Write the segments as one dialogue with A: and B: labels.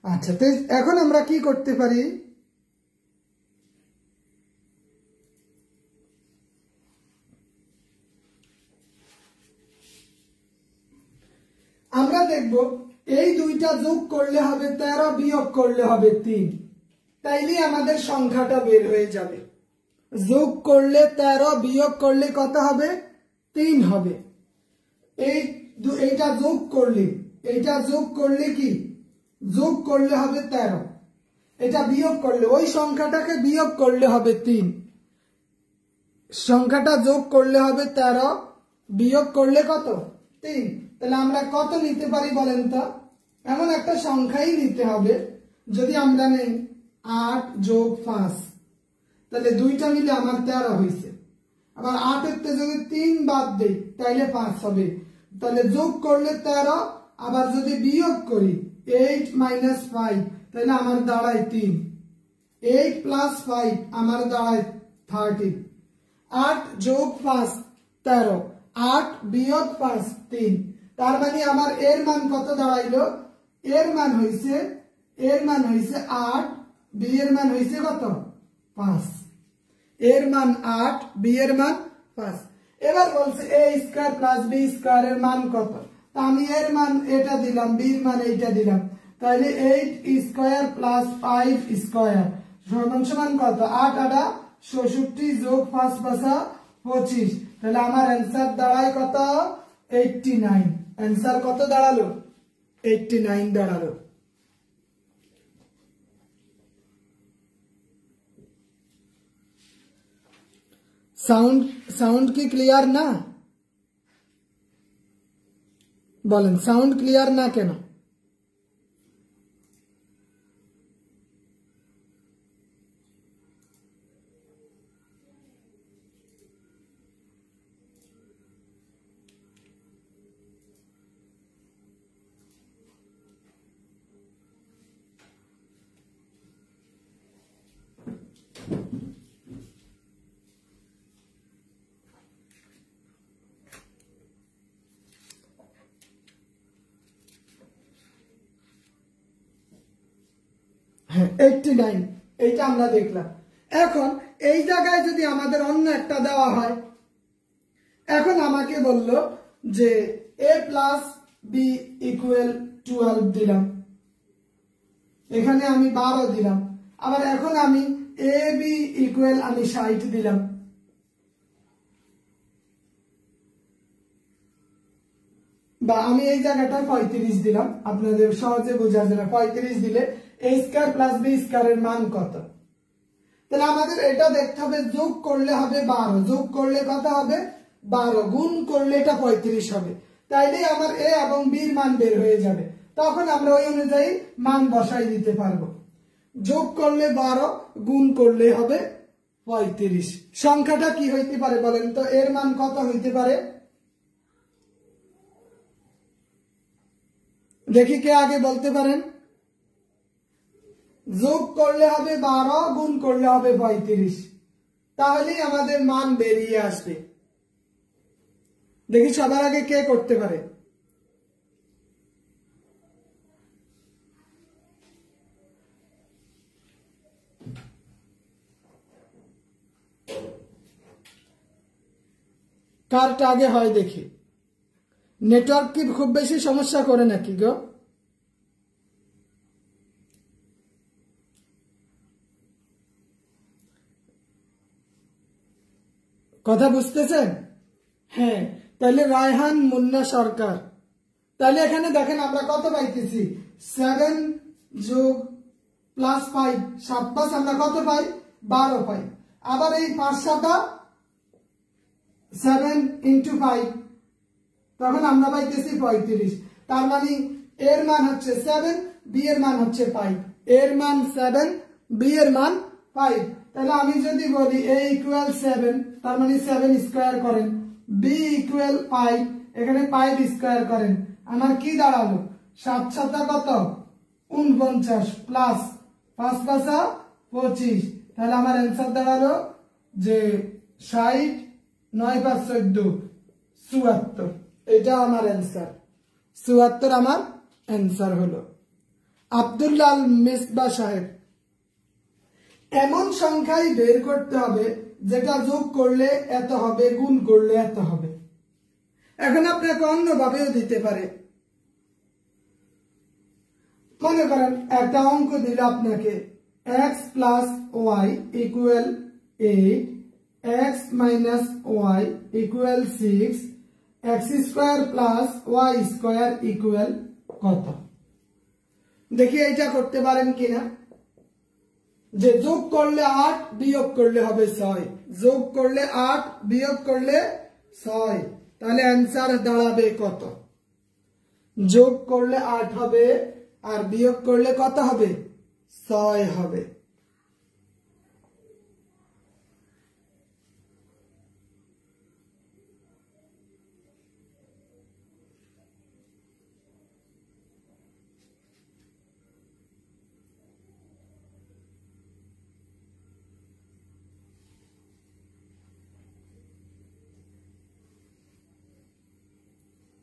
A: আচ্ছা, তো এখন আমরা কি করতে পারি, আমরা দেখব এই দুইটা যোগ করলে হবে 13, বিয়োগ করলে হবে 3। তাইলে আমাদের সংখ্যাটা বের হয়ে যাবে। যোগ করলে 13, বিয়োগ করলে কত হবে? 3 হবে। এইটা যোগ করলে কি যোগ করলে হবে 13, এটা বিয়োগ করলে ওই সংখ্যাটাকে বিয়োগ করলে হবে 3। সংখ্যাটা যোগ করলে হবে 13, বিয়োগ করলে কত? 3। তাহলে আমরা কত নিতে পারি বলেন তো? এমন একটা সংখ্যাই নিতে হবে। যদি আমরা নেই 8 যোগ 5, তাহলে দুইটা মিলে আমার 13 হয়েছে। আবার 8 এর থেকে যদি 3 বাদ দেই তাইলে 5 হবে। তাহলে যোগ করলে 13, আবার যদি বিয়োগ করি 8 মাইনাস 5, তাহলে আমার দাঁড়ায় 3। 8 প্লাস 5 আমার দাঁড়ায় 30। 8 যোগ 5 13, 8 বিয়োগ 5 3। তার মানে আমার এর মান কত দাঁড়াইলো? এর মান হইছে 8, বি এর মান হইছে কত? 5। এর মান 8, বি এর মান 5। এবার বলছে a square plus b square এর মান কত? তা আমি এর মান এটা দিলাম, b এর মান এইটা দিলাম। তাহলে 8 স্কয়ার প্লাস 5 স্কয়ার সমান কত? 8 8 66 যোগ 5 5 25। তাহলে আমার অ্যানসার দাঁড়ায় কত? 89। অ্যানসার কত দাঁড়ালো? 89 দাঁড়ালো। সাউন্ড কি ক্লিয়ার না? বলেন সাউন্ড ক্লিয়ার না কেন? হ্যাঁ, 89 এইটা আমরা দেখলাম। এখন এই জায়গায় যদি আমাদের অন্য একটা দেওয়া হয়, এখন আমাকে বলল যে a প্লাস বি ইকুয়াল 12 দিলাম, এখানে আমি 12 দিলাম। আবার এখন আমি a b ইকুয়াল আমি 60 দিলাম। বা আমি এই জায়গাটায় 35 দিলাম, আপনাদের সহজে বোঝার জন্য 35 দিলে a square plus b square এর মান কত? তাহলে আমাদের এটা দেখতে হবে, যোগ করলে হবে 12, যোগ করলে কত হবে? 12, গুণ করলে এটা 35 হবে। তাইলে আমার a এবং b এর মান বের হয়ে যাবে। তখন আমরা ওই অনুযায়ী মান বসাই দিতে পারবো। যোগ করলে 12, গুণ করলে হবে 35। সংখ্যাটা কি হইতে পারে বলেন তো? এর মান কত হইতে পারে? দেখি কে আগে বলতে পারেন। যোগ করলে হবে 12, গুণ করলে হবে 35, তাহলেই আমাদের মান বেরিয়ে আসবে। দেখি সবার আগে কে করতে পারে। কারটা আগে হয় দেখি। নেটওয়ার্ক কি খুব বেশি সমস্যা করে নাকি গো? কথা বুঝতেছেন? হ্যাঁ, তাহলে রায়হান মুন্না সরকার। তাহলে এখানে দেখেন আমরা কত পাইতেছি? 7 যোগ প্লাস 5 7 5 আমরা কত পাই? 12 পাই। আবার এই 5 7 7 ইন্টু 5, তখন আমরা পাইতেছি 35। তার মানে এর মান হচ্ছে 7, বি এর মান হচ্ছে 5। এর মান 7, বি এর মান 5। তাহলে আমি যদি বলি a ইকুয়াল 7, তার মানে 7 স্কয়ার করেন, b ইকুয়াল 5, এখানে 5 স্কয়ার করেন। আমার কি দাঁড়ালো? 7 7 কত? 49 প্লাস 5 5 25। তাহলে আমার অ্যানসার দাঁড়ালো যে 60 9 5 14 74। এটা আমার অ্যানসার। 74 আমার অ্যানসার হলো। আব্দুল্লাহ মিসবা সাহেব। এমন সংখ্যাই বের করতে হবে যেটা যোগ করলে এত হবে, গুণ করলে এত হবে। এখন আপনাকে অন্যভাবেও দিতে পারে। মনে করেন একটা অঙ্ক দিল আপনাকে x plus Y equal 8, x minus Y equal 6, x square plus Y square equal কত? দেখি এইটা করতে পারেন কিনা। যে যোগ করলে 8 বিয়োগ করলে হবে 6, যোগ করলে 8 বিয়োগ করলে 6, তাহলে অ্যান্সার দাঁড়াবে কত? যোগ করলে 8 হবে আর বিয়োগ করলে কত হবে? 6 হবে।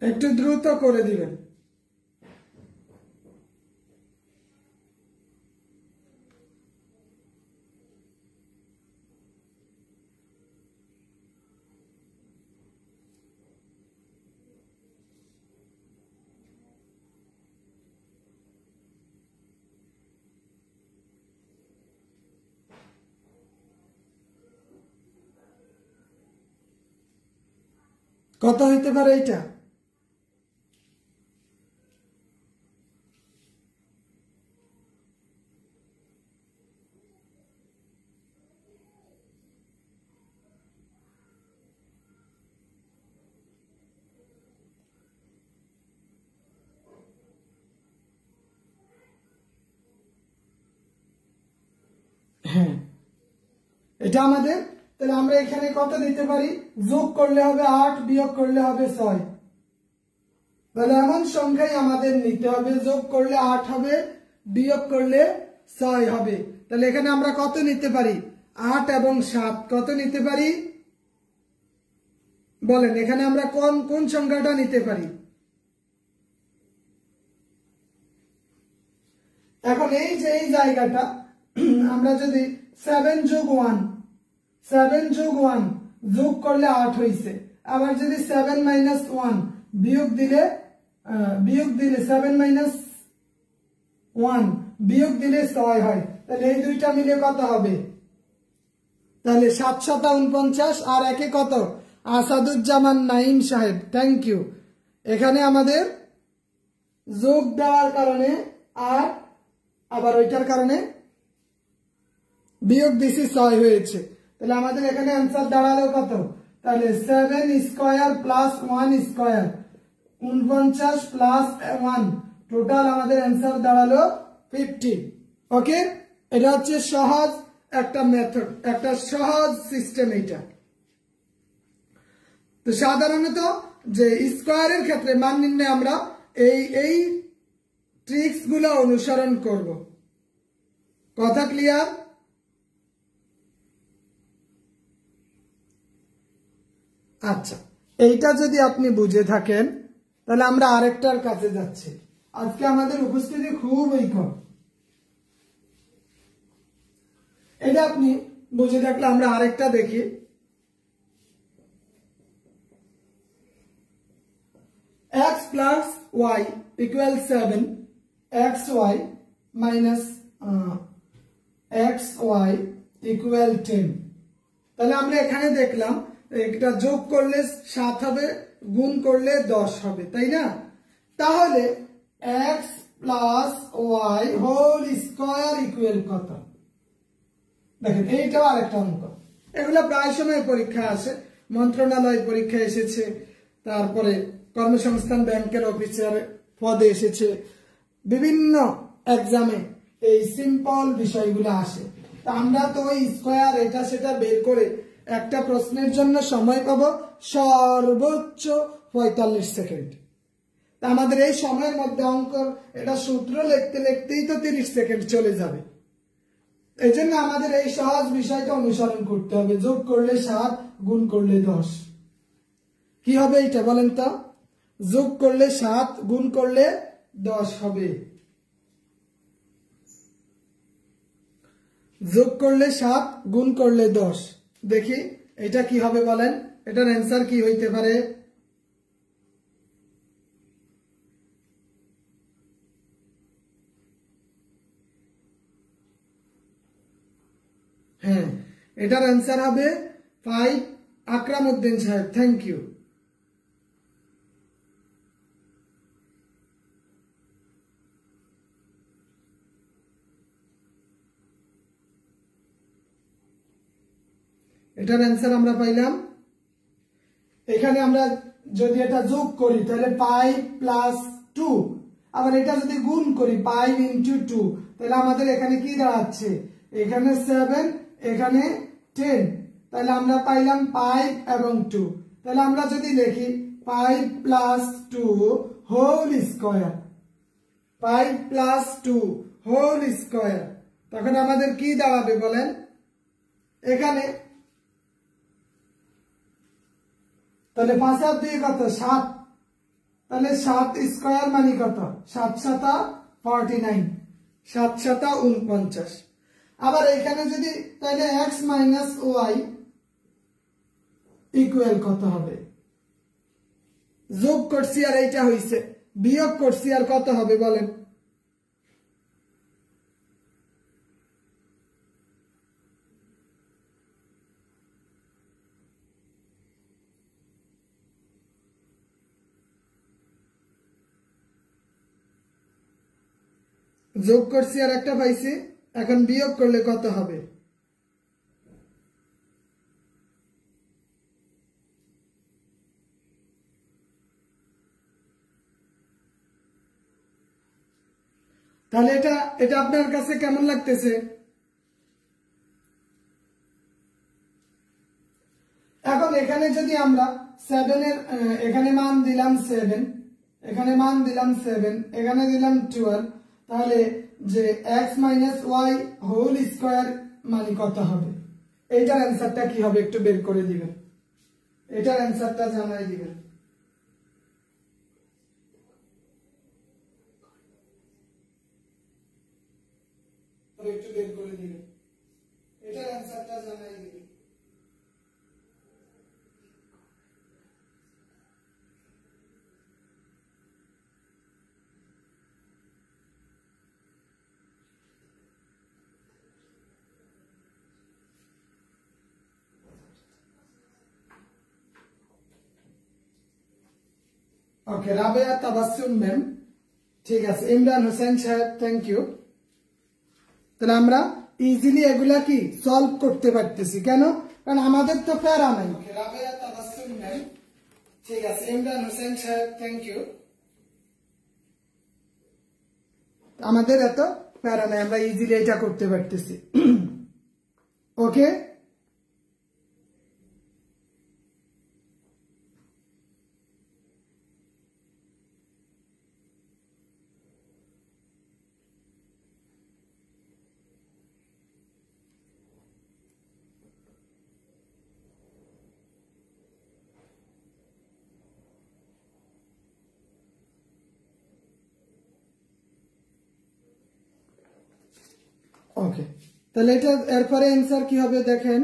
A: একটু দ্রুত করে দিবেন। কত হইতে পারে এটা? হ্যাঁ, এটা আমাদের, তাহলে আমরা এখানে কত দিতে পারি? যোগ করলে হবে 8, বিয়োগ করলে হবে 6। তাহলে এমন সংখ্যাই আমাদের নিতে হবে, যোগ করলে 8 হবে, বিয়োগ করলে 6 হবে। তাহলে এখানে আমরা কত নিতে পারি? 8 এবং 7 কত নিতে পারি বলেন? এখানে আমরা কোন সংখ্যাটা নিতে পারি? এখন এই যে এই জায়গাটা আমরা যদি 7 যোগ 1, 7 যোগ 1 যোগ করলে 8 হইছে। আবার যদি 7 মাইনাস 1 বিয়োগ দিলে 7 মাইনাস 1 বিয়োগ দিলে 6 হয়। তাহলে এই দুইটা মিলে কত হবে? তাহলে 7 7 49 আর একে কত? আসাদুজ্জামান নাইম সাহেব, থ্যাংক ইউ। এখানে আমাদের যোগ দেওয়ার কারণে আর আবার ওইটার কারণে বিয়োগ দিছি 6 হয়েছে। তাহলে আমাদের এখানে অ্যান্সার দাঁড়ালো কত? তাহলে 7 square plus 1 square 49 plus 1, total আমাদের অ্যান্সার দাঁড়ালো 50। ওকে, এটা হচ্ছে সহজ একটা মেথড, একটা সহজ সিস্টেম এটা। তো সাধারণত যে স্কোয়ারের ক্ষেত্রে মান নির্ণয় আমরা এই ট্রিক্স গুলো অনুসরণ করব। কথা ক্লিয়ার? আচ্ছা, এইটা যদি আপনি বুঝে থাকেন তাহলে আমরা আরেকটার কাছে যাচ্ছি। আজকে আমাদের উপস্থিতি খুবই কম। এটা আপনি বুঝে থাকলে আমরা আরেকটা দেখি। x plus y equal 7, xy minus xy equal 10। তাহলে আমরা এখানে দেখলাম এটা যোগ করলে 7 হবে, গুণ করলে 10 হবে, তাই না? তাহলে x plus y whole square equal কত? দেখেন এইটাও আরেকটা অঙ্ক। এগুলো প্রায় সময় পরীক্ষা আসে, মন্ত্রণালয় পরীক্ষা এসেছে, তারপরে কর্মসংস্থান ব্যাংকের অফিসার পদে এসেছে, বিভিন্ন এক্সামে এই সিম্পল বিষয়গুলো আসে। তা আমরা তো ওই স্কয়ার এটা সেটা বের করে একটা প্রশ্নের জন্য সময় পাবো সর্বোচ্চ 45 সেকেন্ড। তা আমাদের এই সময়ের মধ্যে অঙ্ক এটা সূত্র লিখতে লিখতেই তো 30 সেকেন্ড চলে যাবে। এই জন্য আমাদের এই সহজ বিষয়টা অনুসরণ করতে হবে। যোগ করলে 7, গুণ করলে 10। কি হবে এটা বলেন তো? যোগ করলে 7, গুণ করলে 10 হবে। যোগ করলে 7 গুণ করলে 10 দেখি এটা কি হবে বলেন এটার অ্যান্সার কি হইতে পারে হ্যাঁ এটার অ্যান্সার হবে 5 আকরাম উদ্দিন সাহেব থ্যাংক ইউ এটার অ্যান্সার আমরা পাইলাম এখানে আমরা যদি এটা যোগ করি তাহলে 5 প্লাস 2 আবার এটা যদি গুণ করি 5 ইনটু 2 তাহলে আমাদের এখানে কি দাঁড়াচ্ছে এখানে 7 এখানে 10 তাহলে আমরা পাইলাম 5 এবং 2 তাহলে আমরা যদি লিখি 5 plus 2 whole square 5 plus 2 whole square তখন আমাদের কি দাঁড়াবে বলেন এখানে তাহলে 5 আর 2 কত 7 তাহলে 7 স্কয়ার মানে কত 7 7 49 7 7 49 আবার এখানে যদি তাহলে x মাইনাস y ইকুয়াল কত হবে যোগ করছি আর এইটা হইছে বিয়োগ করছি আর কত হবে বলেন যোগ করছি আর একটা পাইছি এখন বিয়োগ করলে কত হবে তাহলে এটা আপনার কাছে কেমন লাগতেছে এখন এখানে যদি আমরা 7 এর এখানে মান দিলাম 7 এখানে মান দিলাম 7 এখানে দিলাম 12 তাহলে যে x minus y whole square মানে কত হবে এইটার অ্যান্সারটা কি হবে একটু বের করে দিবেন এটার অ্যান্সারটা জানাই দিবেন একটু বের করে দিবেন এটার অ্যান্সারটা জানাই দিবেন ওকে রাবেয়া তাবাসসুম ম্যাম ঠিক আছে ইমরান হোসেন সাহেব থ্যাংক ইউ তাহলে আমরা ইজিলি এগুলা কি সলভ করতে পারতেছি কেন কারণ আমাদের তো প্যারা নাই ওকে রাবেয়া তাবাসসুম ম্যাম ঠিক আছে ইমরান হোসেন সাহেব থ্যাংক ইউ আমাদের এত প্যারা নাই আমরা ইজিলি এটা করতে পারতেছি ওকে ওকে তাহলে এটা এরপরে অ্যান্সার কি হবে দেখেন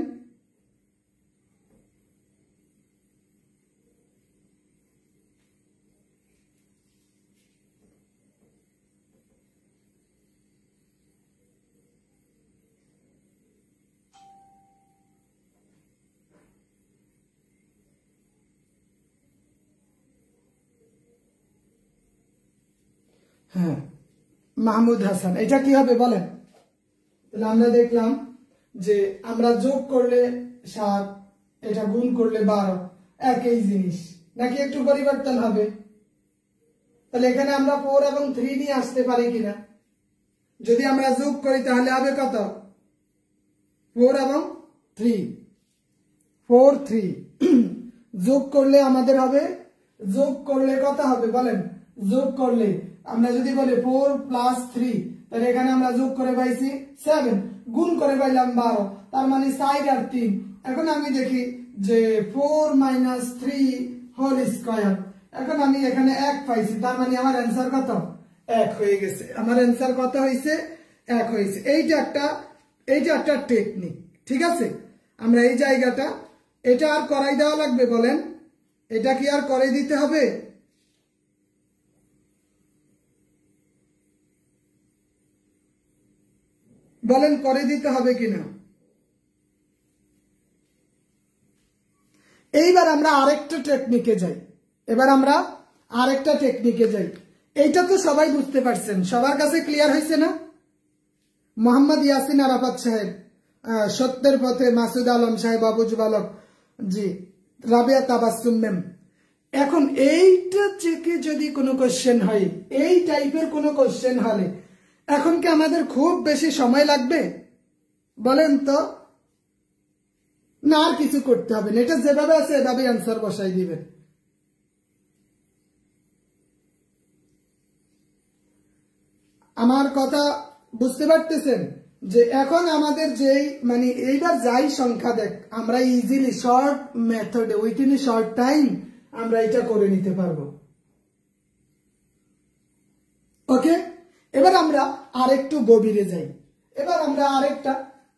A: হ্যাঁ মাহমুদ হাসান এটা কি হবে বলেন তাহলে আমরা দেখলাম যে আমরা যোগ করলে 7 এটা গুণ করলে 12 একই জিনিস নাকি একটু পরিবর্তন হবে তাহলে এখানে আমরা 4 এবং 3 নিয়ে আসতে পারি কিনা যদি আমরা যোগ করি তাহলে হবে কত 4 এবং 3 4 3 যোগ করলে আমাদের হবে যোগ করলে কত হবে বলেন যোগ করলে আমরা যদি বলি 4 প্লাস 3 তাহলে এখানে আমরা যোগ করে পাইছি 7 গুণ করে পাইলাম 12 তার মানে 4 আর 3 এখন আমি দেখি যে 4 মাইনাস 3 হোল স্কয়ার এখন আমি এখানে 1 পাইছি তার মানে আমার অ্যান্সার কত 1 হয়ে গেছে আমার অ্যান্সার কত হয়েছে 1 হয়েছে এইটা একটা এইটা একটা টেকনিক, ঠিক আছে। আমরা এই জায়গাটা এটা আর করাই দেওয়া লাগবে বলেন, এটা কি আর করে দিতে হবে? বলেন করে দিতে হবে কিনা? এইবার আমরা আরেকটা টেকনিকে যাই, এইটা তো সবাই বুঝতে পারছেন, সবার কাছে ক্লিয়ার হয়েছে না? মোহাম্মদ ইয়াসিন আরাফাত সাহেব, সত্যের পথে মাসুদ আলম সাহেব, আবুজ বালক জি, রাবিয়া তাবাসসুম ম্যাম। এখন এইটা থেকে যদি কোনো কোশ্চেন হয়, এই টাইপের কোনো কোশ্চেন হলে এখন কি আমাদের খুব বেশি সময় লাগবে বলেন তো? না, আর কিছু করতে হবে না, এটা যেভাবে আছে এভাবে অ্যান্সার বসাই দিবেন। আমার কথা বুঝতে পারতেছেন? যে এখন আমাদের যেই মানে এইবার যাই সংখ্যা দেখ, আমরা ইজিলি শর্ট মেথডে উইথিন এ শর্ট টাইম আমরা এটা করে নিতে পারবো। ওকে, এবার আমরা আরেকটু গভীরে যাই। এবার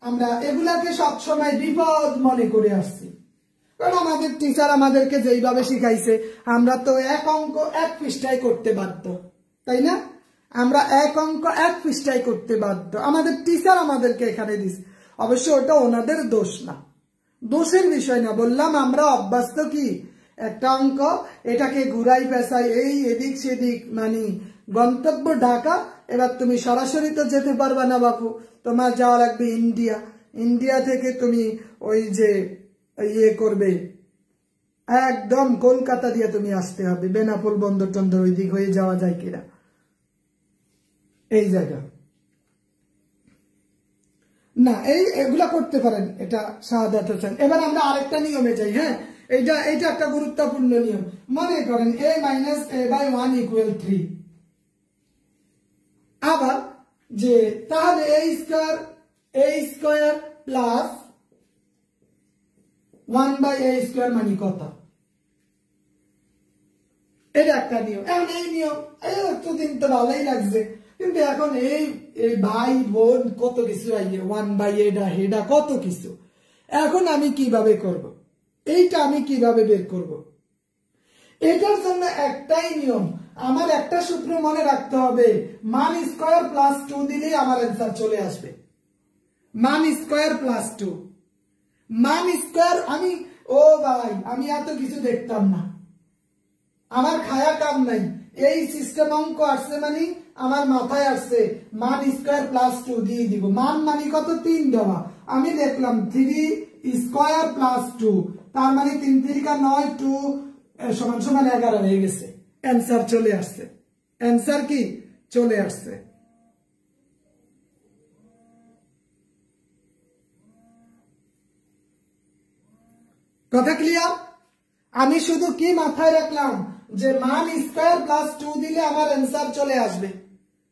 A: আমরা এগুলাকে সবসময় বিপদ মনে করে আসছি, কারণ আমাদের টিচার আমাদেরকে যেইভাবে শিখাইছে আমরা তো এক অঙ্ক এক পৃষ্ঠায় করতে বাধ্য, তাই না? আমরা এক অঙ্ক এক পৃষ্ঠায় করতে বাধ্য, আমাদের টিচার আমাদেরকে এখানে দিছে। অবশ্য ওটা ওনাদের দোষ না, দোষের বিষয় না, বললাম আমরা অভ্যস্ত কি একটা অঙ্ক এটাকে ঘুরাই পেঁচাই এই এদিক সেদিক, মানে গন্তব্য ঢাকা। এবার তুমি সরাসরি তো যেতে পারবে না বাপু, তোমার যাওয়া লাগবে ইন্ডিয়া, ইন্ডিয়া থেকে তুমি ওই যে ইয়ে করবে একদম কলকাতা দিয়ে তুমি আসতে হবে, বেনাপোল বন্দর টন্দর ওই দিক হয়ে যাওয়া যায় কিনা এই জায়গা না, এগুলা করতে পারেন, এটা শাহাদাত হোসেন। এবার আমরা আরেকটা নিয়মে যাই। হ্যাঁ, এইটা একটা গুরুত্বপূর্ণ নিয়ম। মনে করেন a minus a by 1 equal 3। আবার যে তাহলে a square plus 1 by a square মানে কত? এটা একটা নিয়ম। এখন এই নিয়ম এতদিন তো ভালোই লাগছে, কিন্তু এখন এই ভাই বোন কত কিছু আইয়ে 1 বাই এটা কত কিছু। এখন আমি কিভাবে করব? এইটা আমি কিভাবে বের করব? এটার জন্য একটাই নিয়ম, আমার একটা সূত্র মনে রাখতে হবে, মান স্কয়ার প্লাস 2 দিলেই আমার অ্যান্সার চলে আসবে। মান স্কয়ার প্লাস 2, মান স্কয়ার আমি ও ভাই আমি এত কিছু দেখতাম না, আমার খায়া কাম নাই, এই সিস্টেম অঙ্ক আসছে মানে আমার মাথায় আসছে মান স্কয়ার প্লাস 2 দিয়ে দিব। মান মানে কত? 3 দেওয়া, আমি দেখলাম 3 স্কয়ার প্লাস 2, তার মানে 3 3 কা 9, 2 সমান সমান 11 হয়ে গেছে, অ্যান্সার চলে আসছে। অ্যান্সার কি চলে আসছে? কথা ক্লিয়ার? আমি শুধু কি মাথায় রাখলাম যে মান স্কয়ার প্লাস 2 দিলে আমার অ্যান্সার চলে আসবে,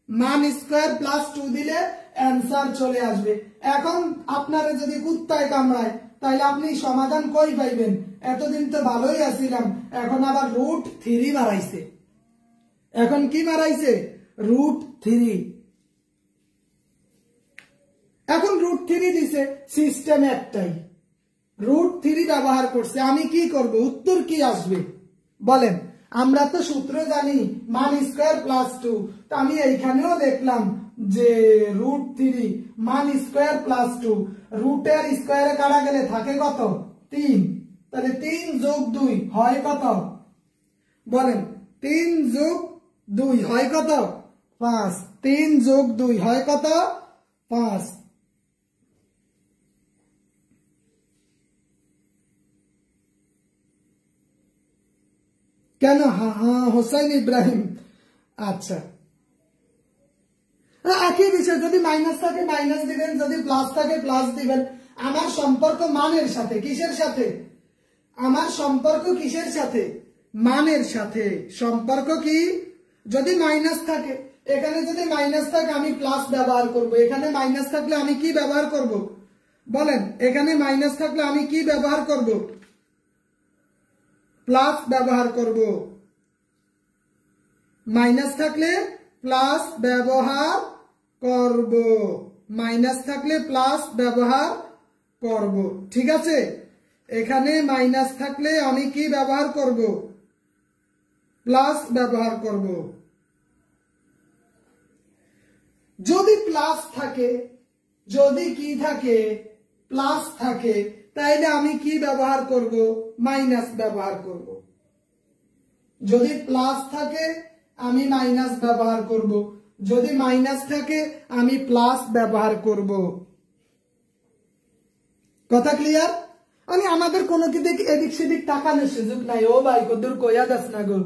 A: মান স্কয়ার প্লাস 2 দিলে অ্যান্সার চলে আসবে। এখন আপনারা যদি কুত্তায় কামড়ায় তাহলে আপনি সমাধান কই পাইবেন? এতদিন তো ভালোই আছিলাম, এখন আবার √3 বাড়াইছে। এখন কি বাড়াইছে? √3। এখন √3 দিছে, সিস্টেম একটাই, √3 ব্যবহার করছে। আমি কি করব? উত্তর কি আসবে বলেন? আমরা তো সূত্র জানি মান স্কয়ার প্লাস 2, তো আমি এইখানেও দেখলাম যে √3 মান স্কয়ার প্লাস 2, রুটের স্কয়ারে কাটা গেলে থাকে কত? 3, তাহলে 3 যোগ 2 হয় কত বলেন? 3 যোগ 2 হয় কত? 5। 3 যোগ 2 হয় কত? 5। কেন? হ্যাঁ হোসাইন ইব্রাহিম, আচ্ছা একই বিষয়, যদি মাইনাস থাকে মাইনাস দিবেন, যদি প্লাস থাকে প্লাস দিবেন। আমার সম্পর্ক মানের সাথে, কিসের সাথে? আমার সম্পর্ক কিসের সাথে? মানের সাথে। সম্পর্ক কি? যদি মাইনাস থাকে, এখানে যদি মাইনাস থাকে আমি প্লাস ব্যবহার করব, এখানে মাইনাস থাকলে আমি কি ব্যবহার করব বলেন? এখানে মাইনাস থাকলে আমি কি ব্যবহার করব? প্লাস ব্যবহার করব। মাইনাস থাকলে প্লাস ব্যবহার করব। মাইনাস থাকলে প্লাস ব্যবহার করব, ঠিক আছে। এখানে মাইনাস থাকলে আমি কি ব্যবহার করব, প্লাস ব্যবহার করব। যদি প্লাস থাকে, যদি কি থাকে, প্লাস থাকে, তাইলে আমি কি ব্যবহার করব, মাইনাস ব্যবহার করব। যদি প্লাস থাকে আমি মাইনাস ব্যবহার করব, যদি মাইনাস থাকে আমি প্লাস ব্যবহার করব। কথা ক্লিয়ার? আমি আমাদের কোনো দিক এদিক সেদিক তাকানোর সুযোগ নাই। ও ভাই কদ্দুর কইয়া দাস না গো,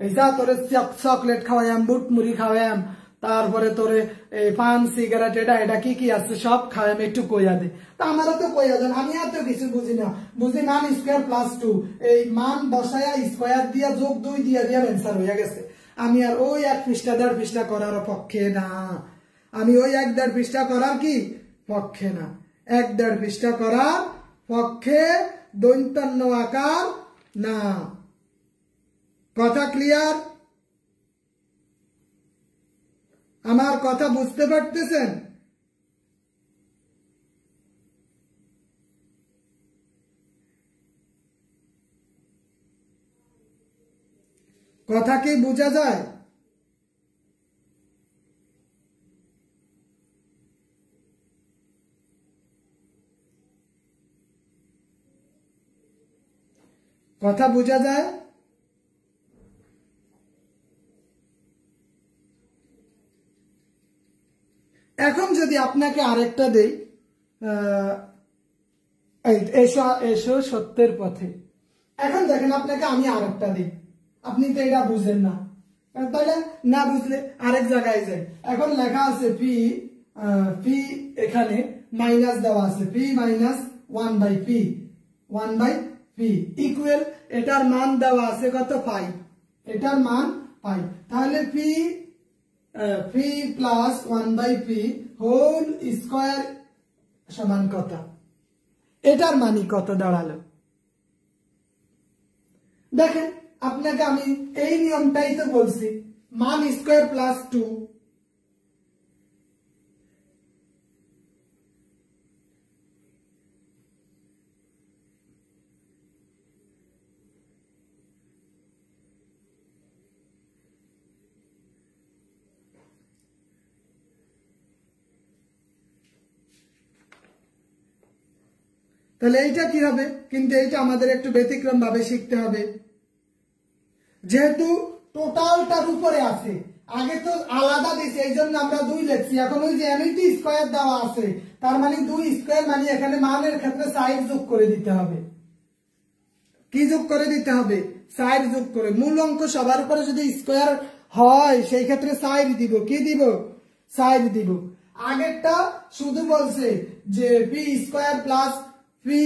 A: এইসা তোরে চকলেট খাওয়াইম, বুট মুড়ি খাওয়াইম, তারপরে তোরে পান সিগারেট এটা কি কি আছে সব খাওয়াইম, একটু কইয়া দে। তা আমারও তো কইয়া দেন, আমি আর তো কিছু বুঝি না। বুঝি মান স্কোয়ার প্লাস 2, এই মান বসায়া স্কোয়ার দিয়া যোগ 2 দিয়া অ্যান্সার হইয়া গেছে। আমি আর ওই 1 পৃষ্ঠা 1.5 পৃষ্ঠা করার পক্ষে না। আমি ওই 1-1.5 পৃষ্ঠা করার কি পক্ষে না, 1-1.5 পৃষ্ঠা করার পক্ষে দৈন্তান্ন আকার না। কথা ক্লিয়ার? আমার কথা বুঝতে পারতেছেন? কথা কি বোঝা যায়? কথা বোঝা যায়? এখন যদি আপনাকে আরেকটা দেই, এসো এসো সত্যের পথে। এখন দেখেন আপনাকে আমি আরেকটা দিই, আপনি তো এটা বুঝেন না, তাহলে না বুঝলে আরেক জায়গায় যাই। এখন লেখা আছে পি, পি এখানে মাইনাস দেওয়া আছে, P minus 1/p, 1/p equal, এটার মান দেওয়া আছে কত, 5, এটার মান 5। তাহলে P P plus 1/p whole square সমান কত, এটার মানই কত দাঁড়ালো। দেখেন আপনাকে আমি এই নিয়মটাই তো বলছি, মান স্কোয়ার প্লাস 2, তাহলে এইটা কি হবে, কিন্তু এইটা আমাদের একটু ব্যতিক্রম ভাবে শিখতে হবে। যেহেতু টোটালটার উপরে আছে, আগে তো আলাদা দিয়েছে এই জন্য আমরা 2 লিখছি, এখন ওই যে এমনিটি স্কোয়ার দেওয়া আছে, তার মানে 2 স্কোয়ার মানে এখানে মানের ক্ষেত্রে সাইড যোগ করে দিতে হবে। কি যোগ করে দিতে হবে, সাইড যোগ করে। মূল অঙ্ক সবার উপরে যদি স্কোয়ার হয় সেই ক্ষেত্রে সাইড দিব, কি দিব, সাইড দিব। আগেরটা শুধু বলছে যে P square plus P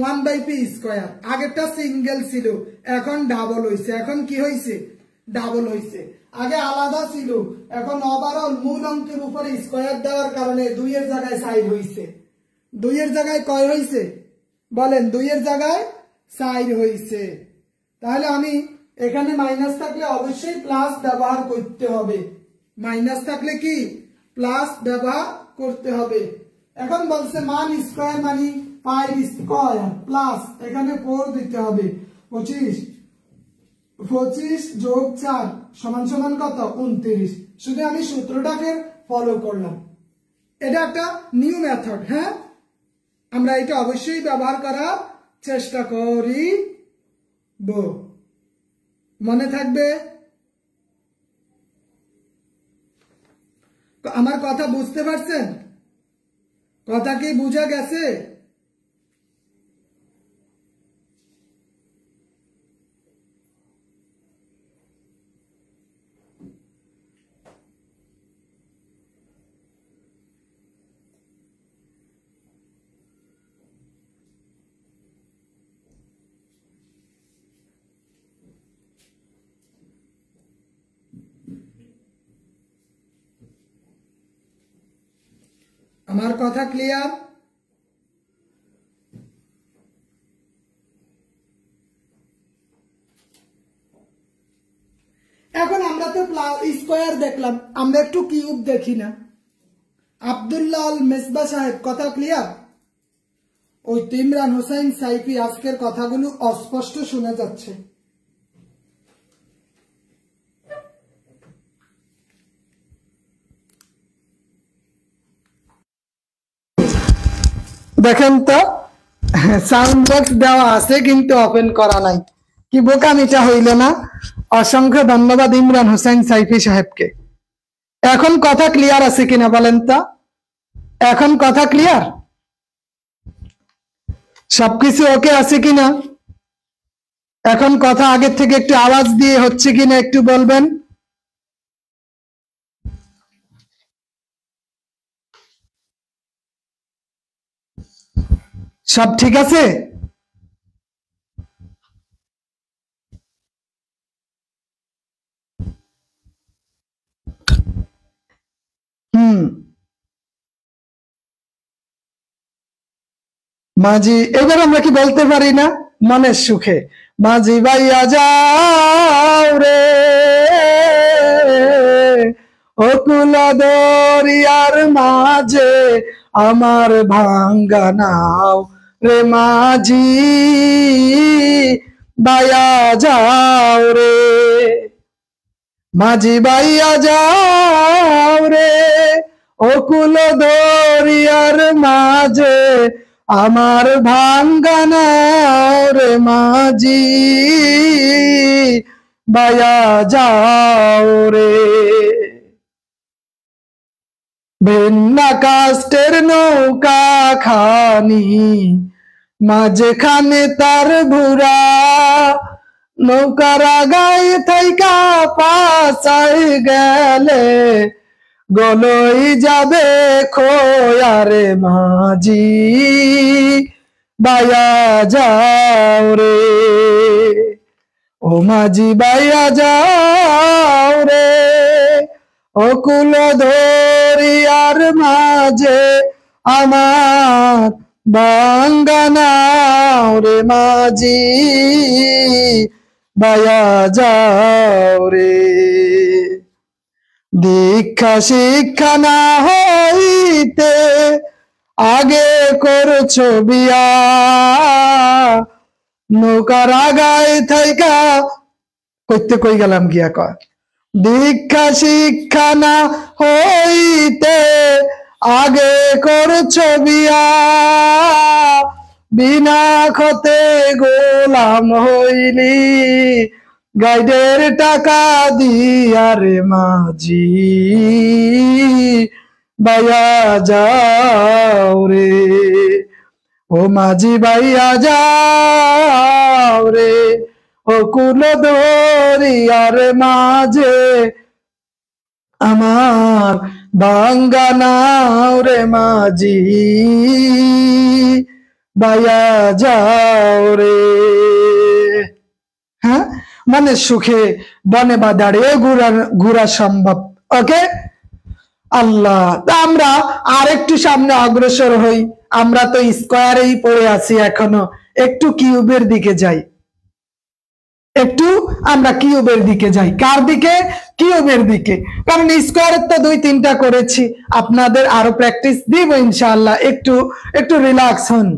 A: 1/p square, আগেরটা সিঙ্গেল ছিল, এখন ডাবল হইছে। এখন কি হইছে, ডাবল হইছে। আগে আলাদা ছিল, এখন ওভারঅল মূল অঙ্কের উপরে স্কোয়ার দেওয়ার কারণে 2 এর জায়গায় সাইড হইছে। 2 এর জায়গায় কয় হইছে বলেন, 2 এর জায়গায় সাইড হইছে। তাহলে আমি এখানে মাইনাস থাকলে অবশ্যই প্লাস ব্যবহার করতে হবে, মাইনাস থাকলে কি প্লাস ব্যবহার করতে হবে। এখন বলছে মান স্কোয়ার মানে 5 স্কোয়ার প্লাস এখানে 4 দিতে হবে, 25 যোগ 4 সমান সমান কত, 29। শুধু আমি সূত্রটাকে ফলো করলাম, এটা একটা নিউ মেথড। হ্যাঁ, আমরা এটা অবশ্যই ব্যবহার করার চেষ্টা করি, মনে থাকবে। আমার কথা বুঝতে পারছেন? কথা কি বুঝা গেছে? আমার কথা ক্লিয়ার? এখন আমরা তো স্কোয়ার দেখলাম, আমরা একটু কিউব দেখি না। আব্দুল্লাহ আল মেসবা সাহেব, কথা ক্লিয়ার? ওই ইমরান হোসেন সাইফি আজকের কথাগুলো অস্পষ্ট শোনা যাচ্ছে। দেখেন তো সাউন্ড বক্স দেওয়া আছে কিন্তু ওপেন করা নাই, কি বোকামিটা হইল না? অসংখ্য ধন্যবাদ ইমরান হোসেন সাইফি সাহেবকে। এখন কথা ক্লিয়ার আছে কিনা বলেন তো? এখন কথা ক্লিয়ার? সবকিছু ওকে আছে কিনা? এখন কথা আগের থেকে একটু আওয়াজ দিয়ে হচ্ছে কিনা একটু বলবেন। সব ঠিক আছে? মাঝি, এবার আমরা কি বলতে পারি না মনের সুখে, মাঝি ভাইয়া যাও রে ও কুলা দরিয়ার মাঝে আমার ভাঙ্গা নাও রে, মাঝি ভাইয়া যাও রে, মাঝি ভাইয়া যাও রে ও কুল দরিয়ার মাঝে আমার ভাঙ্গা নাও রে, মাঝি ভাইয়া যাও রে। ভিন্ন কাষ্টের নৌকা খানি মাঝখানে তার ভুরা, নৌকার আগায় থাইকা পাশাই গেলে গলই যাবে খোয়ারে, মাঝি ভাইয়া যাও রে ও, মাঝি ভাইয়া যাও রে ও কুল দরিয়ার মাঝে আমার ভাঙ্গা নাও রে, মাঝি ভাইয়া যাও রে। দীক্ষা শিক্ষা না হইতে আগে করছো বিয়া, নৌকার আগায় থাইকা করতে কই গেলাম গিয়া কয়, দীক্ষা শিক্ষা না হইতে আগে করছো বিয়া, বিনা খতে গোলাম হইলি গাইডের টাকা দিয়া রে, মাঝি ভাইয়া যাও রে ও, মাঝি ভাইয়া যাও রে ও কুল দরিয়ার মাঝে আমার ভাঙ্গা নাও রে, মাঝি ভাইয়া যাও রে। হ্যাঁ, মানে সুখে বনে বা দাঁড়িয়ে ঘুরা সম্ভব। ওকে, আল্লাহ, আমরা আরেকটু সামনে অগ্রসর হই। আমরা তো স্কোয়ারেই পড়ে আছি এখনো, একটু কিউবের দিকে যাই, একটু আমরা কিউবের দিকে যাই। কার দিকে? কিউবের দিকে। কারণ স্কোয়ারের তো 2-3টা করেছি, আপনাদের আরো প্র্যাকটিস দিব ইনশাআল্লাহ। একটু একটু রিল্যাক্স হন।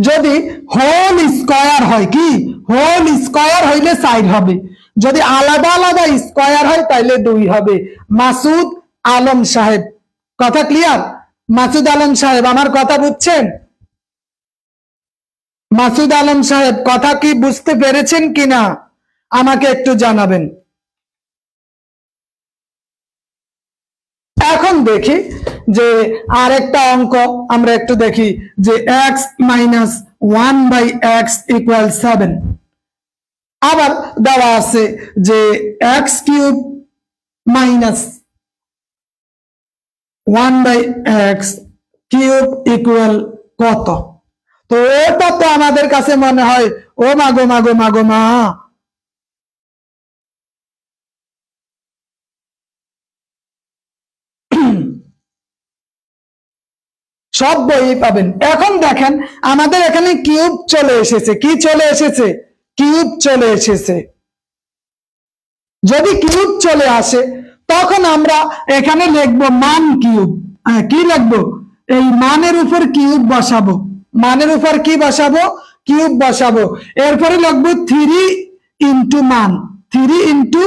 A: যদি হোল স্কোয়ার হয়, কি হোল স্কোয়ার হইলে 4 হবে, যদি আলাদা আলাদা স্কোয়ার হয় তাইলে 2 হবে। মাসুদ আলম সাহেব, কথা ক্লিয়ার? মাসুদ আলম সাহেব আমার কথা বুঝছেন? মাসুদ আলম সাহেব কথা কি বুঝতে পেরেছেন কিনা আমাকে একটু জানাবেন। এখন দেখি যে আরেকটা অঙ্ক আমরা একটু দেখি যে x - 1/x = 7। আবার দেওয়া আছে যে x³ - 1/x³ কত? তো এটা তো আমাদের কাছে মনে হয় ও মাগো মাগো মাগো মা, সব বই পাবেন। এখন দেখেন আমাদের এখানে কিউব চলে এসেছে। কি চলে এসেছে? কিউব চলে এসেছে। যদি কিউব চলে আসে তখন আমরা এখানে লিখবো মান কিউব। কি লিখবো? এই মানের উপর কিউব বসাবো, মানের উপর কি বসাবো? কিউব বসাবো। এরপরে লিখবো 3 ইন্টু মান, 3 ইন্টু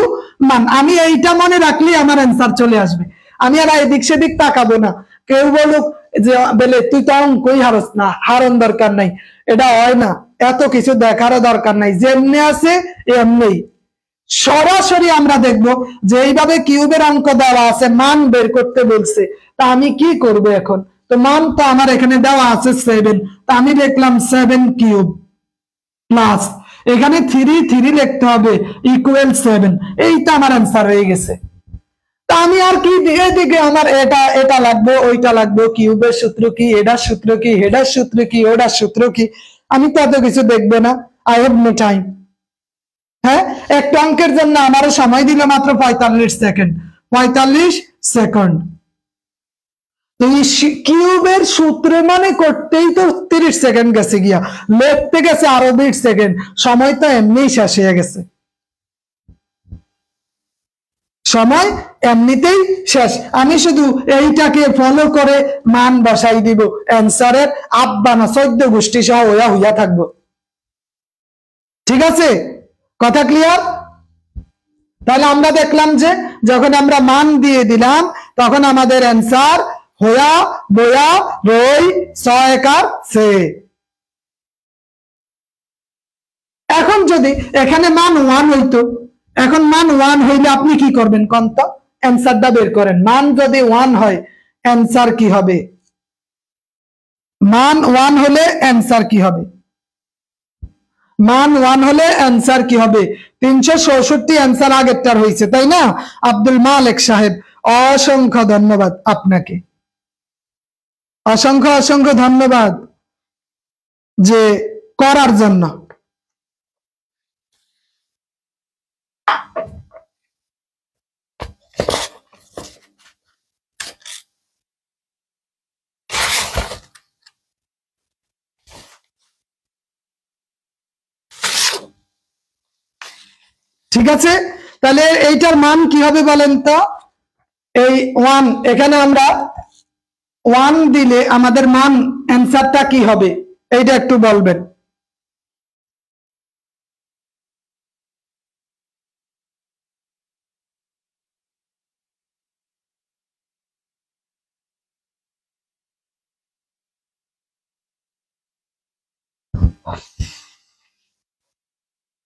A: মান। আমি এইটা মনে রাখলে আমার অ্যান্সার চলে আসবে, আমি আর এদিক সেদিক তাকাবো না। কেউ বলুক যে বলে তুই তো অঙ্কই হারস না, হারন দরকার নাই, এটা হয় না, এত কিছু দেখারও দরকার নাই, যেমনি আছে এমনি। সরাসরি আমরা দেখব যে এইভাবে কিউবের অঙ্ক দেওয়া আছে, মান বের করতে বলছে, তা আমি কি করব এখন? তো মান তো আমার এখানে দেওয়া আছে 7, তা আমি লিখলাম 7 কিউব প্লাস এখানে 3 লিখতে হবে ইকুয়াল 7। এইটা আমার অ্যান্সার হয়ে গেছে। তা আমি আর কি এদিকে আমার এটা লাগবে, ওইটা লাগবে, কিউবের সূত্র কি, এটার সূত্র কি, হেডার সূত্র কি, ওটার সূত্র কি, আমি তো এত কিছু দেখবো না। I have no time. হ্যাঁ, একটা অঙ্কের জন্য আমারও সময় দিল মাত্র 45 সেকেন্ড, 45 সেকেন্ড। তো এই কিউবের সূত্র মানে করতেই তো 30 সেকেন্ড গেছে গিয়া, লিখতে গেছে আরো 20 সেকেন্ড, সময় তো এমনি শেষ হয়ে গেছে, সময় এমনিতেই শেষ। আমি শুধু এইটাকে ফলো করে মান বসাই দিব, অ্যান্সারের আব্বা না 14 গোষ্ঠী সহ হইয়া থাকবো। ঠিক আছে, কথা ক্লিয়ার? তাহলে আমরা দেখলাম যে যখন আমরা মান দিয়ে দিলাম তখন আমাদের অ্যান্সার হয়া বয়া রই 6 সে। এখন যদি এখানে মান 1 হইতো, এখন মান 1 হইলে আপনি কি করবেন কোন তো? অ্যান্সারটা বের করেন। মান যদি 1 হয় অ্যান্সার কি হবে? মান 1 হলে অ্যান্সার কি হবে? মান 1 হলে অ্যান্সার কি হবে? 366 অ্যান্সার আগেরটার হয়েছে, তাই না? আব্দুল মালিক সাহেব, অসংখ্য ধন্যবাদ আপনাকে, অসংখ্য অসংখ্য ধন্যবাদ যে করার জন্য। ঠিক আছে, তাহলে এইটার মান কি হবে বলেন তো? এই 1, এখানে আমরা 1 দিলে আমাদের মান অ্যান্সারটা কি হবে এইটা একটু বলবেন।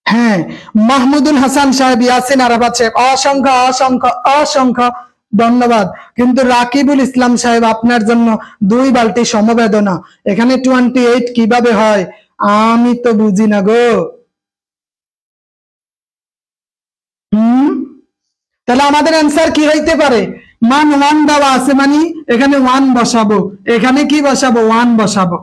A: হ্যাঁ, মাহমুদুল হাসান সাহেব, ইয়াসিন আরাফাত সাহেব, অসংখ্য অসংখ্য অসংখ্য ধন্যবাদ। কিন্তু রাকিবুল ইসলাম সাহেব, আপনার জন্য 2 বালতি সমবেদনা। এখানে 28 কিভাবে হয় আমি তো বুঝি না গো। তাহলে আমাদের অ্যান্সার কি হইতে পারে? মান 1 দেওয়া আছে মানে এখানে 1 বসাবো, এখানে কি বসাবো? 1 বসাবো,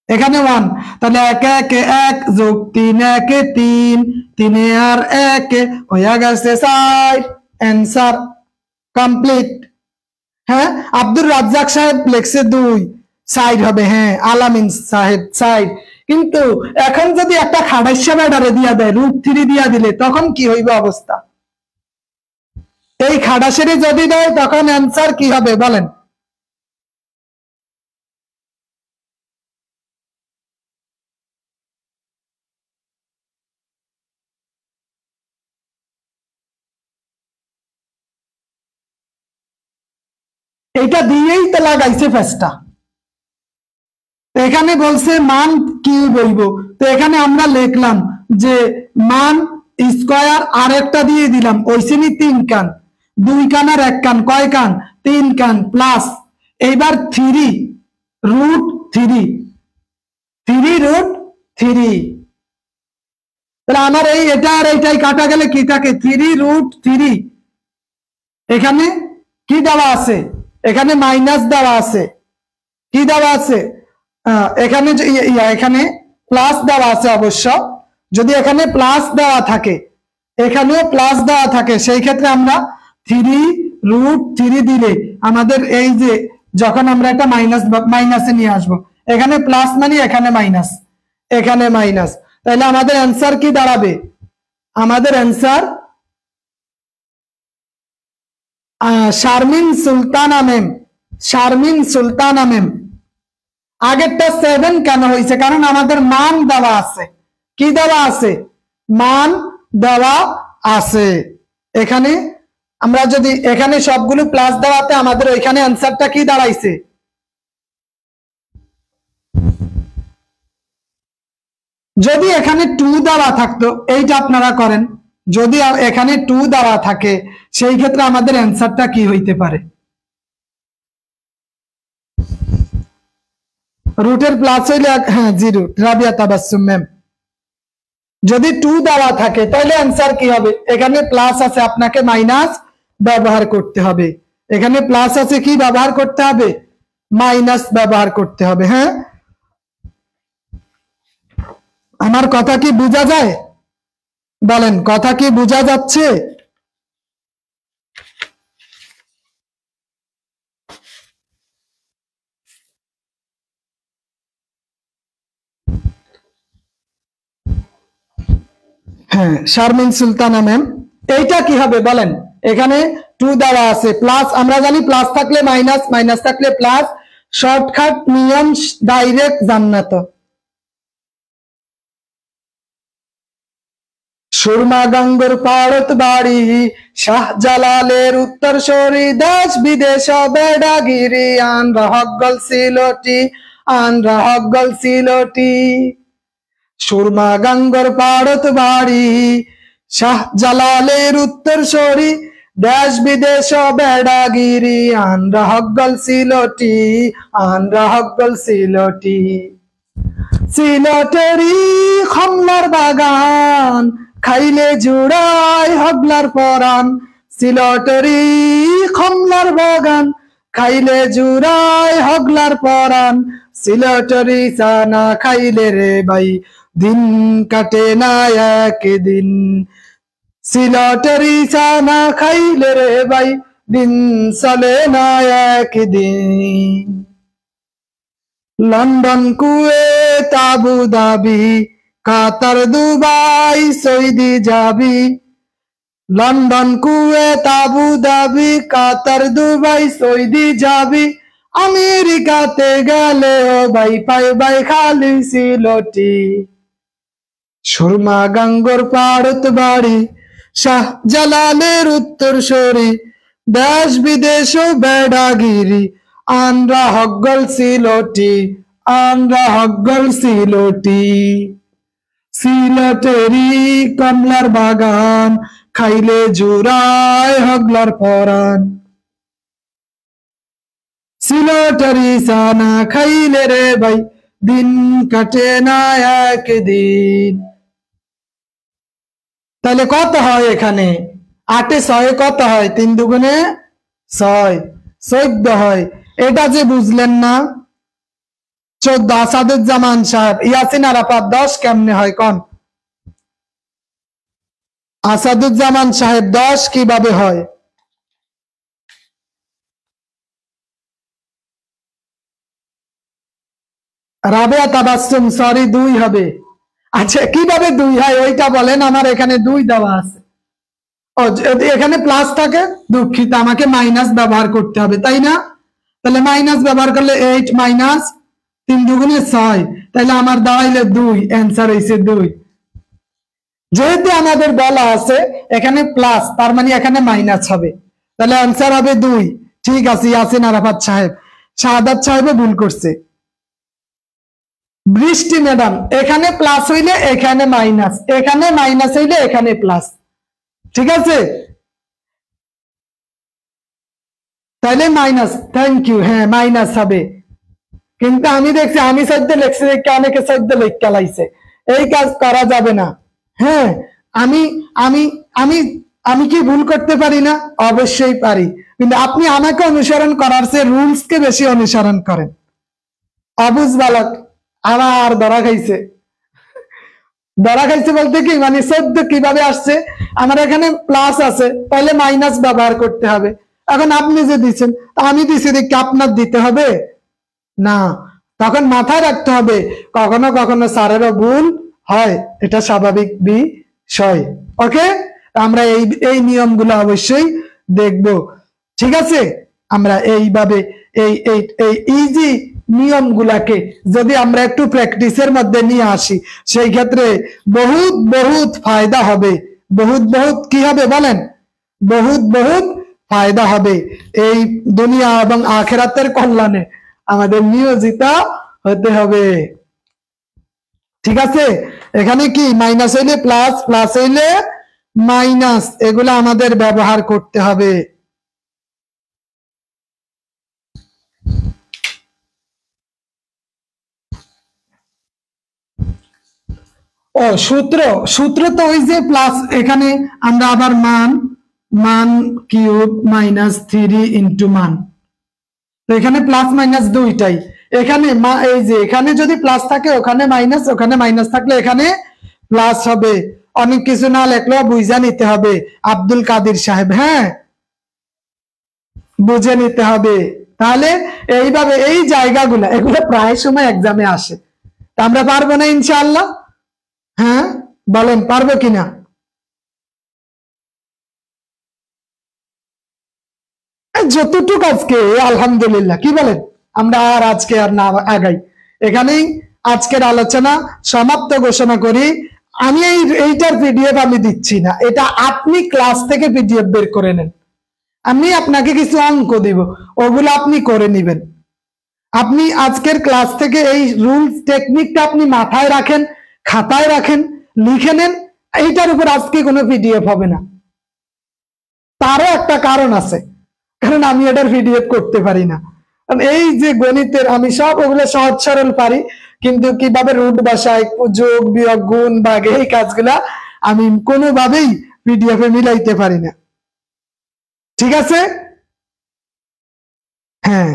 A: এখানে 1। তাহলে 1 1 1 যোগ 3 1 3, 3 আর 1 হইয়া গেছে 4, অ্যান্সার কমপ্লিট। হ্যাঁ, আব্দুর রাজ্জাক সাহেব লেখছে 2, সাইড হবে। হ্যাঁ, আলামিন সাহেব সাইড। কিন্তু এখন যদি একটা খাড়াইশা ব্যাটারে দিয়া দেয়, √3 দিয়া দিলে তখন কি হইবে অবস্থা? এই খাড়াসেরে যদি দেয় তখন অ্যান্সার কি হবে বলেন? এটা দিয়েই তো লাগাইছে ফেসটা। এখানে বলছে মান কি বলবো, তো এখানে আমরা লিখলাম যে মান স্কয়ার আর একটা দিয়ে দিলাম, ওইসেনি 3 কান, 2 কান আর 1 কান, কয় কান? 3 কান, প্লাস এইবার 3 √3, 3 √3। তাহলে আমার এই এটা আর এইটাই কাটা গেলে কি থাকে? 3 √3। এখানে কি দেওয়া আছে? এখানে মাইনাস দেওয়া আছে, কি দেওয়া আছে? এখানে এখানে প্লাস দেওয়া আছে। অবশ্য যদি এখানে প্লাস দেওয়া থাকে, এখানেও প্লাস দেওয়া থাকে, সেই ক্ষেত্রে আমরা 3 √3 দিলে আমাদের এই যে যখন আমরা একটা মাইনাসে নিয়ে আসবো, এখানে প্লাস মানে এখানে মাইনাস, এখানে মাইনাস, তাহলে আমাদের অ্যান্সার কি দাঁড়াবে? আমাদের answer Sharmin Sultana ma'am, Sharmin Sultana ma'am. আগেরটা 7 কেন হয়েছে? কারণ আমাদের মান দেওয়া আছে। কি দেওয়া আছে? মান দেওয়া আছে। এখানে আমরা যদি এখানে সবগুলো প্লাস দেওয়াতে আমাদের ওইখানে অ্যান্সারটা কি দাঁড়াইছে? যদি এখানে 2 দেওয়া থাকতো, এইটা আপনারা করেন, যদি এখানে 2 দেওয়া থাকে সেই ক্ষেত্রে আমাদের অ্যান্সারটা কি হইতে পারে? রুটের প্লাস হইলে হ্যাঁ 0। রাবিয়া তাবাসসুম ম্যাম, যদি 2 দেওয়া থাকে তাহলে অ্যান্সার কি হবে? এখানে প্লাস আছে, আপনাকে মাইনাস ব্যবহার করতে হবে। এখানে প্লাস আছে, কি ব্যবহার করতে হবে? মাইনাস ব্যবহার করতে হবে। হ্যাঁ, আমার কথা কি বোঝা যায়? বলেন, কথা কি বোঝা যাচ্ছে? হ্যাঁ, শারমিন সুলতানা ম্যাম, এইটা কি হবে বলেন? এখানে 2 দেওয়া আছে, প্লাস আমরা জানি প্লাস থাকলে মাইনাস, মাইনাস থাকলে প্লাস, শর্টকাট নিয়ম, ডাইরেক্ট জান্নাত। সুরমা গঙ্গর পাড়ত বাড়ি, শাহজালালের উত্তর সরি, দেশ বিদেশ বেড়াগিরি, আনরা হকগল সিলটি, আনরা হকগল সিলটি। সুরমা গঙ্গর পাড়ত বাড়ি, শাহজালালের উত্তর সরি, দেশ বিদেশ বেড়াগিরি, আনরা হকগল সিলটি, আনরা হকগল সিলটি। সিলটেরি কমলার বাগান, খাইলে জুড়াই হগলার পরান। সিলটেরি কমলার বাগান, খাইলে জুড়াই হগলার পরান। সিলটেরি চানা খাইলে রে ভাই, দিন কাটে না একদিন। সিলটেরি চানা খাইলে রে ভাই, দিন চলে না একদিন। লন্ডন, কুয়েত, আবু ধাবি, কাতার, দুবাই, সৌদি যাবি। লন্ডন, কুয়েত, আবু ধাবি, কাতার, দুবাই, সৌদি যাবি। আমেরিকাতে গেলে ও ভাই পাইবাই খালি সিলটি। সুরমা গঙ্গর পাড়ত বাড়ি, শাহজালালের উত্তর সরি, দেশ বিদেশ বেড়াগিরি, আনরা হকগল সিলটি, আনরা হকগল সিলটি। সিলটেরি কমলার বাগান, খাইলে জুড়ায় হগলার পরান। সিলটেরি সানা খাইলে রে ভাই, দিন কাটে না একদিন। তাহলে কত হয় এখানে? 8 এ 6 কত হয়? 3 দুগুণে 6, 14 হয়। এটা যে বুঝলেন না, 14। আসাদুজ্জামান সাহেব, ইয়াসিন আরাফাত 10 কেমনে হয় কোন? আসাদুজ্জামান সাহেব 10 কিভাবে হয়? রাবেয়া তাবাসসুম, সরি 2 হবে। আচ্ছা, কিভাবে 2 হয় ওইটা বলেন, আমার এখানে 2 দেওয়া আছে। ও, যদি এখানে প্লাস থাকে, দুঃখিত, আমাকে মাইনাস ব্যবহার করতে হবে, তাই না? তাহলে মাইনাস ব্যবহার করলে 8 মাইনাস 3 দুগুণে 6, তাহলে আমার দাঁড়াইলে 2, অ্যান্সার হইছে 2। যেহেতু আমাদের বলা আছে এখানে প্লাস, তার মানে এখানে মাইনাস হবে, তাহলে অ্যান্সার হবে 2। ঠিক আছে, ইয়াসিন আরাফাত সাহেব, শাহাদাত সাহেবও ভুল করছে। বৃষ্টি ম্যাডাম, এখানে প্লাস হইলে এখানে মাইনাস, এখানে মাইনাস হইলে এখানে প্লাস, ঠিক আছে? তাহলে মাইনাস, থ্যাংক ইউ। হ্যাঁ, মাইনাস হবে, কিন্তু আমি দেখছি আমি সদ্য লেখছি, অনেকে সদ্য লেখা লাইছে, এই কাজ করা যাবে না। হ্যাঁ, আমি আমি আমি আমি কি ভুল করতে পারি না? অবশ্যই পারি, কিন্তু আপনি আমাকে অনুসরণ করার চেয়ে রুলস কে বেশি অনুসরণ করেন। অবুঝ বালক আবার ধরা খাইছে। ধরা খাইছে বলতে কি মানে 14 কিভাবে আসছে? আমার এখানে প্লাস আছে, তাহলে মাইনাস ব্যবহার করতে হবে। এখন আপনি যে দিচ্ছেন, আমি দিচ্ছি দেখি আপনার দিতে হবে না। তখন মাথায় রাখতে হবে, কখনো কখনো স্যারেরও ভুল হয়, এটা স্বাভাবিক বিষয়। ওকে, আমরা এই এই নিয়মগুলো অবশ্যই দেখব। ঠিক আছে, আমরা এইভাবে এই এই এই ইজি নিয়মগুলাকে যদি আমরা একটু প্র্যাকটিসের মধ্যে নিয়ে আসি, সেই ক্ষেত্রে বহুত বহুত ফায়দা হবে। বহুত বহুত কি হবে বলেন? বহুত বহুত ফায়দা হবে। এই দুনিয়া এবং আখিরাতের কল্যাণে আমাদের নিয়োজিত হতে হবে। ঠিক আছে, এখানে কি মাইনাস হইলে প্লাস, প্লাস হইলে মাইনাস, এগুলো আমাদের ব্যবহার করতে হবে। ও সূত্র, সূত্র তো ওই যে প্লাস, এখানে আমরা আবার মান, মান কিউব মাইনাস 3 ইন্টু মান, তো এখানে প্লাস মাইনাস দুইটাই। এখানে এই যে এখানে যদি প্লাস থাকে ওখানে মাইনাস, ওখানে মাইনাস থাকলে এখানে প্লাস হবে। অনেক কিছু না লেখলেও বুঝে নিতে হবে আব্দুল কাদের সাহেব, হ্যাঁ বুঝে নিতে হবে। তাহলে এইভাবে এই জায়গাগুলো এগুলো প্রায় সময় এক্সামে আসে, তা আমরা পারবো না ইনশাআল্লাহ? হ্যাঁ বলেন পারবো কিনা? যতটুকু আজকে আলহামদুলিল্লাহ, কি বলেন? আমরা আর আজকে আর না আগাই, এখানেই আজকের আলোচনা সমাপ্ত ঘোষণা করি। আমি এইটার পিডিএফ আমি দিচ্ছি না, এটা আপনি ক্লাস থেকে পিডিএফ বের করে নেন। আমি আপনাকে কিছু অঙ্ক দিব, ওগুলো আপনি করে নেবেন। আপনি আজকের ক্লাস থেকে এই রুলস টেকনিকটা আপনি মাথায় রাখেন, খাতায় রাখেন, লিখে নেন। এইটার উপর আজকে কোনো পিডিএফ হবে না। তারও একটা কারণ আছে, কারণ আমি এটার পিডিএফ করতে পারি না। এই যে গণিতের আমি সব ওগুলো সহজ সরল পারি, কিন্তু কিভাবে রুট বসায়, যোগ বিয়োগ গুণ ভাগ, এই কাজগুলা আমি কোনোভাবেই পিডিএফ এ মিলাইতে পারি না। ঠিক আছে, হ্যাঁ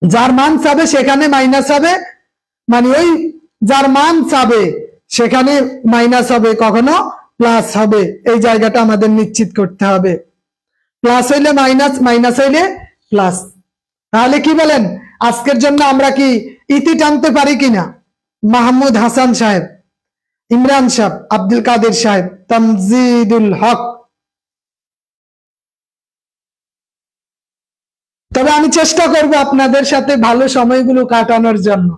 A: যার মান চাবে সেখানে মাইনাস হবে, মানে ওই যার মান চাবে সেখানে মাইনাস হবে, কখনো প্লাস হবে। এই জায়গাটা আমাদের নিশ্চিত করতে হবে। প্লাস হইলে মাইনাস, মাইনাস হইলে প্লাস। তাহলে কি বলেন, আজকের জন্য আমরা কি ইতি টানতে পারি কিনা? মাহমুদ হাসান সাহেব, ইমরান সাহেব, আব্দুল কাদের সাহেব, তামজিদুল হক। তবে আমি চেষ্টা করব আপনাদের সাথে ভালো সময়গুলো কাটানোর জন্য।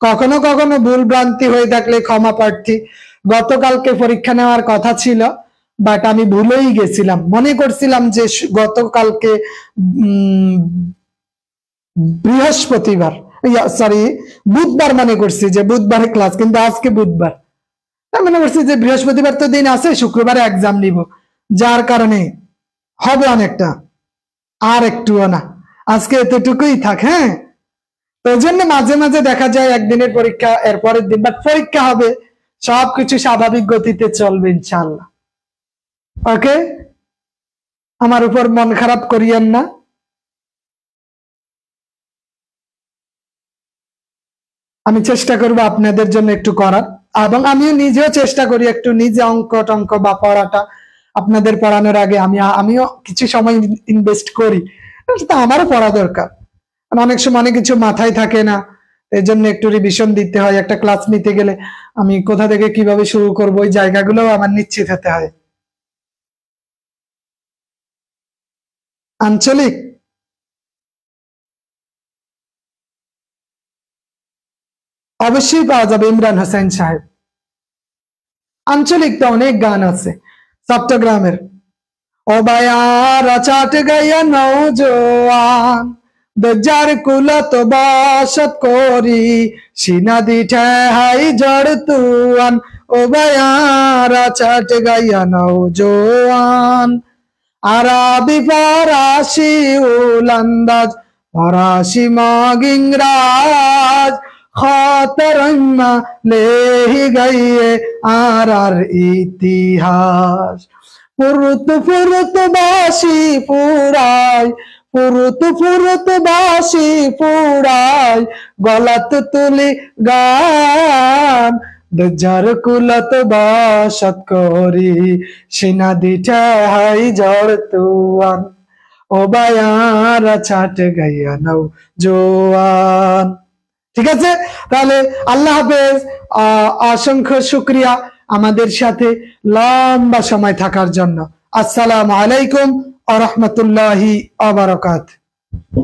A: কখনো কখনো ভুল ভ্রান্তি হয়ে থাকলে ক্ষমা প্রার্থী। গতকালকে পরীক্ষা নেওয়ার কথা ছিল, বাট আমি ভুলেই গেছিলাম। মনে করছিলাম যে গতকালকে বৃহস্পতিবার, সরি বুধবার, মনে করছি যে বুধবারে ক্লাস, কিন্তু আজকে বুধবার। মনে করছি যে বৃহস্পতিবার তো দিন আছে, শুক্রবারে এক্সাম নিব, যার কারণে হবে অনেকটা, আর একটুও না, আজকে এতটুকুই থাক। হ্যাঁ, তো জন্য মাঝে মাঝে দেখা যায় একদিনের পরীক্ষা এর পরের দিন, বাট পরীক্ষা হবে, সবকিছু স্বাভাবিক গতিতে চলবে ইনশাআল্লাহ। ওকে, আমার উপর মন খারাপ করিয়েন না। আমি চেষ্টা করব আপনাদের জন্য একটু করার, এবং আমিও নিজেও চেষ্টা করি একটু নিজে অঙ্ক টঙ্ক বা পড়াটা আপনাদের পড়ানোর আগে আমিও কিছু সময় ইনভেস্ট করি। তা আমারও পড়া দরকার, অনেক সময় অনেক কিছু মাথায় থাকে না, এই জন্য একটু রিভিশন দিতে হয়। একটা ক্লাস নিতে গেলে আমি কোথা থেকে কিভাবে শুরু করব, ওই জায়গাগুলো আমার নিশ্চিত হতে হয়। আঞ্চলিক, অবশ্যই পাওয়া যাবে ইমরান হোসেন সাহেব। আঞ্চলিক তো অনেক গান আছে চট্টগ্রামের। ও বায়ার চাট গাইয়া নৌজোয়ান, দজ্জার কুলত বাসত করি, সিনাদি ঠেহাই জড় তুয়ান। ও বায়ার চাট গাইয়া নৌজোয়ান, আরবি ফরাসি উলান্দাজ, ফরাসি মগিংরাজ, খতরম্মা লেহি গাইয়ে আর ইতিহাস। ফুরুত ফুরুত বাসি পুরাই, ফুরুত ফুরুত বাসি পুরাই, গলাত তুলি গান, দজ্জার কুলত বাসত করি, সিনাদি ঠেহাই জড় তুয়ান। ও বায়ার ছাট গাইয়া নাও জোয়ান। ঠিক আছে, তাহলে আল্লাহ হাফেজ। অসংখ্য শুক্রিয়া আমাদের সাথে লম্বা সময় থাকার জন্য। আসসালামু আলাইকুম ওয়া রাহমাতুল্লাহি ওয়া বারাকাতুহু।